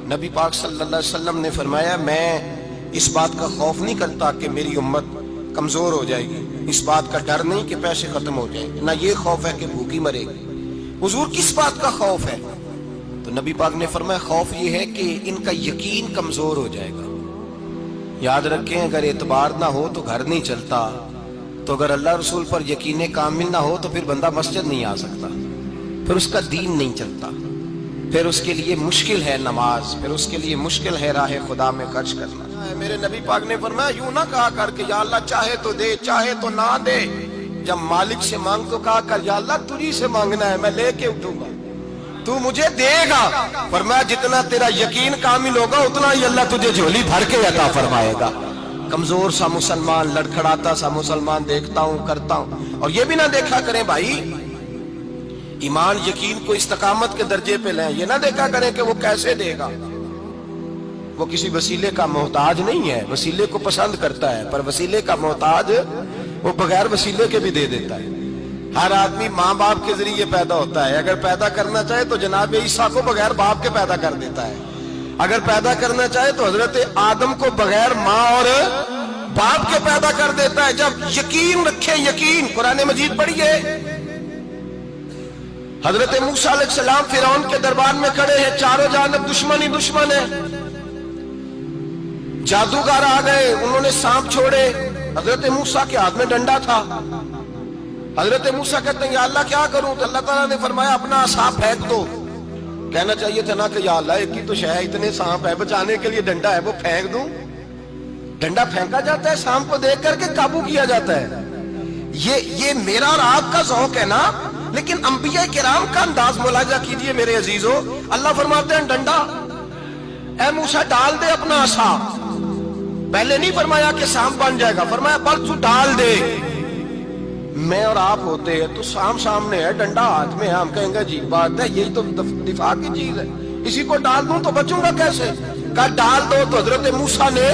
نبی پاک صلی اللہ علیہ وسلم نے فرمایا میں اس بات کا خوف نہیں کرتا کہ میری امت کمزور ہو جائے گی، اس بات کا ڈر نہیں کہ پیسے ختم ہو جائیں گے، نہ یہ خوف ہے کہ بھوکی مرے گی۔ حضور کس بات کا خوف ہے؟ تو نبی پاک نے فرمایا خوف یہ ہے کہ ان کا یقین کمزور ہو جائے گا۔ یاد رکھیں اگر اعتبار نہ ہو تو گھر نہیں چلتا، تو اگر اللہ رسول پر یقین کامل نہ ہو تو پھر بندہ مسجد نہیں آ سکتا، پھر اس کا دین نہیں چلتا، پھر اس کے لیے مشکل ہے نماز، پھر اس کے لیے مشکل ہے راہ خدا میں خرچ کرنا۔ میرے نبی پاک نے فرمایا یوں نہ کہا کر کہ یا اللہ چاہے تو دے چاہے تو نہ دے، جب مالک سے مانگ تو کہا کر یا اللہ تجھی سے مانگنا ہے، میں لے کے اٹھوں گا، تو مجھے دے گا۔ فرمایا جتنا تیرا یقین کامل ہوگا اتنا ہی اللہ تجھے جھولی بھر کے عطا فرمائے گا۔ کمزور سا مسلمان، لڑکھڑاتا سا مسلمان دیکھتا ہوں کرتا ہوں، اور یہ بھی نہ دیکھا کریں بھائی ایمان یقین کو استقامت کے درجے پہ لیں، یہ نہ دیکھا کریں کہ وہ کیسے دے گا، وہ کسی وسیلے کا محتاج نہیں ہے، وسیلے کو پسند کرتا ہے، پر وسیلے کا محتاج وہ بغیر وسیلے کے بھی دے دیتا ہے۔ ہر آدمی ماں باپ کے ذریعے پیدا ہوتا ہے، اگر پیدا کرنا چاہے تو جناب عیسیٰ کو بغیر باپ کے پیدا کر دیتا ہے، اگر پیدا کرنا چاہے تو حضرت آدم کو بغیر ماں اور باپ کے پیدا کر دیتا ہے۔ جب یقین رکھیں، یقین قرآن مجید پڑھیے، حضرت موسیٰ علیہ السلام فرعون کے دربار میں کھڑے ہیں، چاروں جانب دشمن ہی دشمن ہے، جادوگر آ گئے، انہوں نے سانپ چھوڑے، حضرت موسیٰ کے ہاتھ میں ڈنڈا تھا، حضرت موسیٰ کہتے ہیں یا اللہ کیا کروں؟ تو اللہ تعالیٰ نے فرمایا اپنا عصا پھینک دو۔ کہنا چاہیے تھا نا کہ یا اللہ ایک ہی تو شے ہے، اتنے سانپ ہے، بچانے کے لیے ڈنڈا ہے وہ پھینک دوں؟ ڈنڈا پھینکا جاتا ہے، سانپ کو دیکھ کر کے قابو کیا جاتا ہے۔ یہ میرا اور آپ کا ذوق ہے نا، لیکن انبیاء کرام کا انداز ملاحظہ کیجئے میرے عزیزو۔ اللہ فرماتے ہیں ڈنڈا اے موسیٰ ڈال دے اپنا عصا، پہلے نہیں فرمایا کہ سانپ بن جائے گا، فرمایا بس تو ڈال دے۔ میں اور آپ ہوتے ہیں تو سانپ سامنے ہے، ڈنڈا ہاتھ میں ہے، ہم کہیں گے عجیب بات ہے، یہی تو دفاع کی چیز ہے، اسی کو ڈال دوں تو بچوں گا کیسے؟ کہا ڈال دو، تو حضرت موسیٰ نے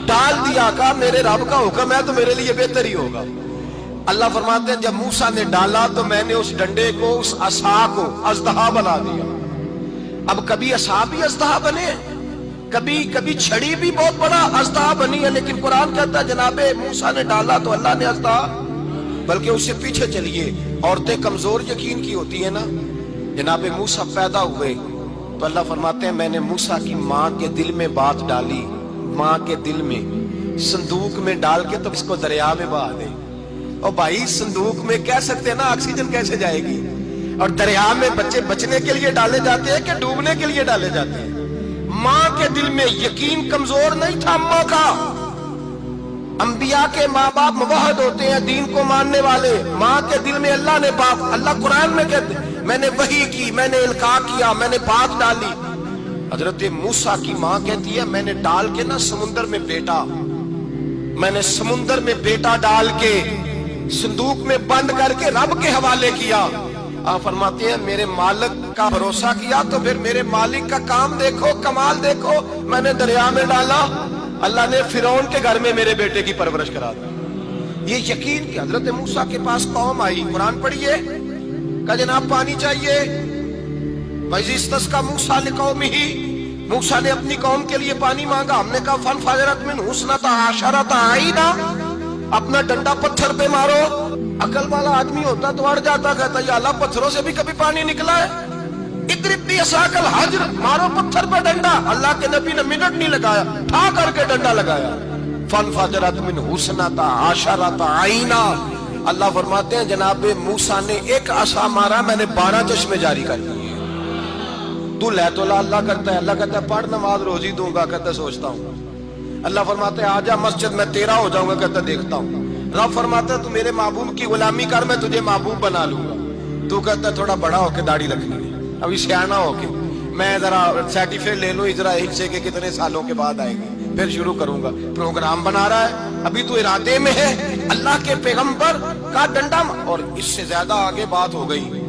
ڈال دیا، کہا میرے رب کا حکم ہے تو میرے لیے بہتر ہی ہوگا۔ اللہ فرماتے ہیں جب موسیٰ نے ڈالا تو میں نے اس ڈنڈے کو، اس عصا کو اژدہا بنا دیا۔ اب کبھی عصا بھی اژدہا بنے، کبھی چھڑی بھی بہت بڑا اژدہا بنی ہے، لیکن قرآن کہتا ہے جناب موسیٰ نے ڈالا تو اللہ نے اژدہا، بلکہ اس سے پیچھے چلیے، عورتیں کمزور یقین کی ہوتی ہیں نا، جناب موسیٰ پیدا ہوئے تو اللہ فرماتے ہیں میں نے موسیٰ کی ماں کے دل میں بات ڈالی، ماں کے دل میں صندوق میں ڈال کے تو اس کو دریا میں بہا دے۔ اور بھائی صندوق میں کہہ سکتے ہیں نا آکسیجن کیسے جائے گی، اور دریا میں بچے بچنے کے لیے ڈالے جاتے ہیں کہ ڈوبنے کے لیے ڈالے جاتے ہیں؟ ماں کے دل میں یقین کمزور نہیں تھا اماں کا۔ انبیاء کے ماں باپ موحد ہوتے ہیں، دین کو ماننے والے، ماں کے دل میں اللہ نے بات، اللہ قرآن میں کہتے ہیں میں نے وحی کی، میں نے القاء کیا، میں نے بات ڈالی۔ حضرت موسیٰ کی ماں کہتی ہے میں نے ڈال کے نا سمندر میں بیٹا، میں نے سمندر میں بیٹا ڈال کے صندوق میں بند کر کے رب کے حوالے کیا۔ آپ فرماتے ہیں میرے مالک کا بھروسہ کیا تو پھر میرے مالک کا کام دیکھو، کمال دیکھو، میں نے دریا میں ڈالا، اللہ نے فرعون کے گھر میں میرے بیٹے کی پرورش کرا دی۔ یہ یقین کہ حضرت موسیٰ کے پاس قوم آئی، قرآن پڑھیے، کہا جناب پانی چاہیے، وَإِذِ اسْتَسْقَىٰ مُوسَىٰ لِقَوْمِهِ، موسیٰ نے اپنی قوم کے لیے پانی مانگا، ہم نے کہا فَانْفَجَرَتْ مِنْهُ اثْنَتَا عَشَرَةَ عَيْنًا، اپنا ڈنڈا پتھر پہ مارو۔ عقل والا آدمی ہوتا تو اڑ جاتا، کہتا یا اللہ پتھروں سے بھی کبھی پانی نکلا ہے؟ اضرب بعصاک الحجر، مارو پتھر پہ ڈنڈا۔ اللہ کے نبی نے منٹ نہیں لگایا، ٹھا کر کے ڈنڈا لگایا، فَانْفَجَرَتْ مِنْهُ اثْنَتَا عَشَرَةَ عَيْنًا۔ اللہ فرماتے ہیں جناب موسیٰ نے ایک عصا مارا، میں نے 12 چشمے جاری کر دیے۔ تو لے تو اللہ کرتا ہے، اللہ کہتا ہے پڑھ نماز روزی دوں گا، کہتا ہے سوچتا ہوں۔ اللہ فرماتے ہیں آجا مسجد میں تیرا ہو جاؤں گا، کہتا ہے دیکھتا ہوں۔ رب فرماتا ہے تو میرے محبوب کی غلامی کر، میں تجھے محبوب بنا لوں گا۔ تو کہتا ہے تھوڑا بڑا ہو کے داڑھی رکھنی ہے، ابھی سیانا ہو کے میں ذرا سرٹیفکیٹ لے لوں اسرائیل سے کہ کتنے سالوں کے بعد آئے گی، پھر شروع کروں گا۔ پروگرام بنا رہا ہے، ابھی تو ارادے میں ہے۔ اللہ کے پیغمبر کا ڈنڈا، اور اس سے زیادہ آگے بات ہو گئی